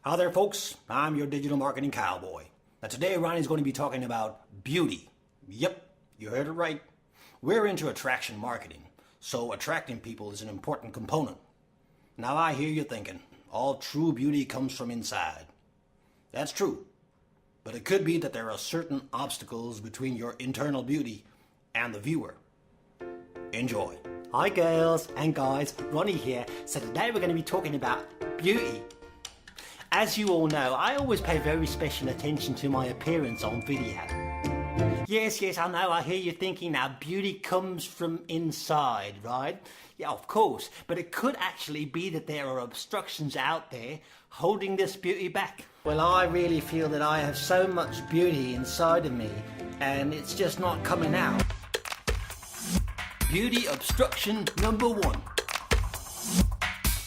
Hi there folks, I'm your digital marketing cowboy. Now today Ronnie's going to be talking about beauty. Yep, you heard it right. We're into attraction marketing, so attracting people is an important component. Now I hear you thinking, all true beauty comes from inside. That's true, but it could be that there are certain obstacles between your internal beauty and the viewer. Enjoy. Hi girls and guys, Ronnie here. So today we're going to be talking about beauty. As you all know, I always pay very special attention to my appearance on video. Yes, I know, I hear you thinking now, beauty comes from inside, right? Yeah, of course, but it could actually be that there are obstructions out there holding this beauty back. Well, I really feel that I have so much beauty inside of me, and it's just not coming out. Beauty obstruction number 1.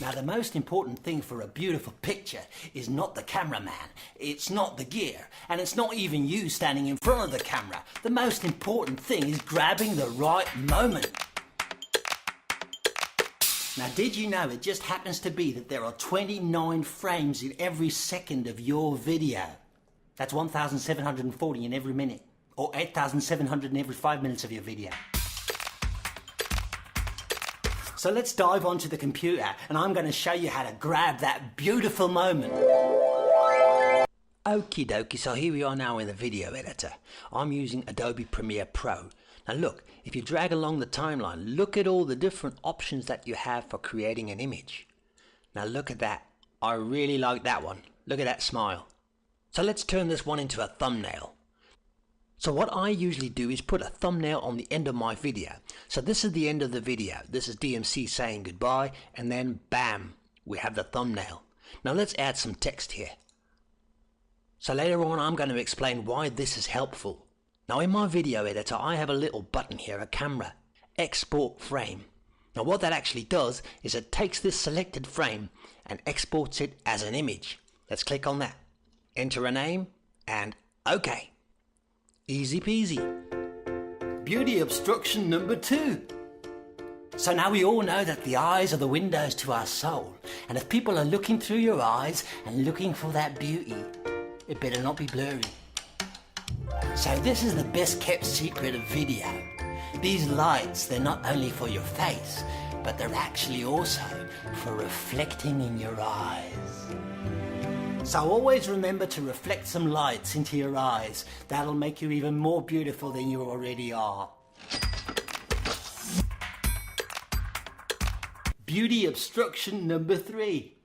Now, the most important thing for a beautiful picture is not the cameraman, it's not the gear, and it's not even you standing in front of the camera. The most important thing is grabbing the right moment. Now, did you know it just happens to be that there are 29 frames in every second of your video? That's 1,740 in every minute, or 8,700 in every 5 minutes of your video. So let's dive onto the computer and I'm going to show you how to grab that beautiful moment. Okie dokie, so here we are now in the video editor. I'm using Adobe Premiere Pro. Now look, if you drag along the timeline, look at all the different options that you have for creating an image. Now look at that. I really like that one. Look at that smile. So let's turn this one into a thumbnail. So what I usually do is put a thumbnail on the end of my video. So this is the end of the video. This is DMC saying goodbye, and then bam, we have the thumbnail. Now let's add some text here. So later on I'm going to explain why this is helpful. Now in my video editor I have a little button here, a camera, export frame. Now what that actually does is it takes this selected frame and exports it as an image. Let's click on that, enter a name, and OK. Easy peasy. Beauty obstruction number 2. So now we all know that the eyes are the windows to our soul, and if people are looking through your eyes and looking for that beauty, it better not be blurry. So this is the best kept secret of video. These lights, they're not only for your face, but they're actually also for reflecting in your eyes. So always remember to reflect some lights into your eyes. That'll make you even more beautiful than you already are. Beauty obstruction number 3.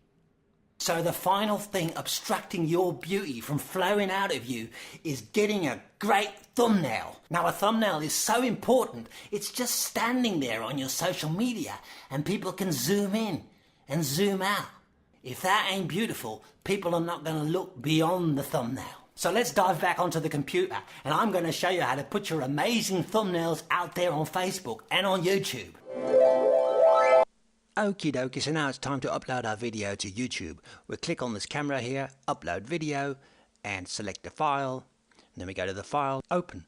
So the final thing obstructing your beauty from flowing out of you is getting a great thumbnail. Now a thumbnail is so important, it's just standing there on your social media and people can zoom in and zoom out. If that ain't beautiful, people are not going to look beyond the thumbnail. So let's dive back onto the computer and I'm going to show you how to put your amazing thumbnails out there on Facebook and on YouTube. Okie dokie, so now it's time to upload our video to YouTube. We'll click on this camera here, upload video, and select the file. And then we go to the file, open.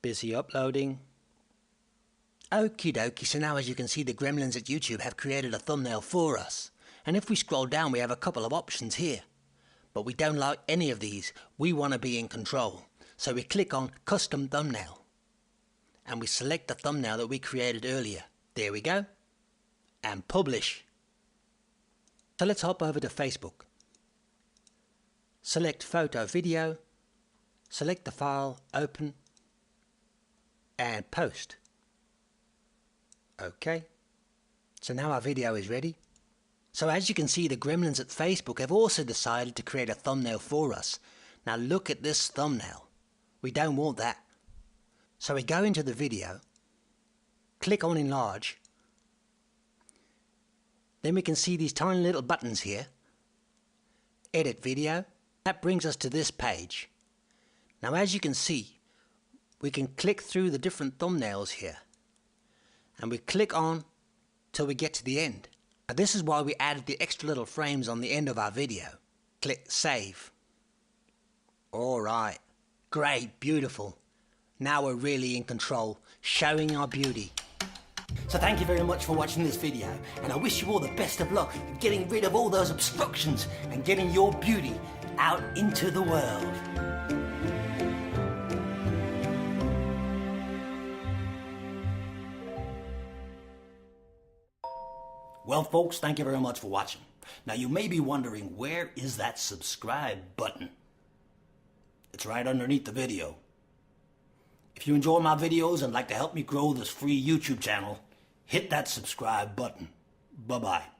Busy uploading. Okie dokie, so now as you can see the gremlins at YouTube have created a thumbnail for us. And if we scroll down we have a couple of options here. But we don't like any of these. We want to be in control. So we click on custom thumbnail. And we select the thumbnail that we created earlier. There we go. And publish. So let's hop over to Facebook. Select photo video. Select the file, open. And post. Okay. So now our video is ready. So as you can see, the gremlins at Facebook have also decided to create a thumbnail for us. Now look at this thumbnail. We don't want that. So we go into the video, click on enlarge, then we can see these tiny little buttons here, edit video. That brings us to this page. Now as you can see, we can click through the different thumbnails here, and we click on till we get to the end. Now this is why we added the extra little frames on the end of our video. Click save. Alright, great, beautiful. Now we're really in control, showing our beauty. So thank you very much for watching this video, and I wish you all the best of luck in getting rid of all those obstructions and getting your beauty out into the world. Well folks, thank you very much for watching. Now you may be wondering, where is that subscribe button? It's right underneath the video. If you enjoy my videos and like to help me grow this free YouTube channel, hit that subscribe button. Bye-bye.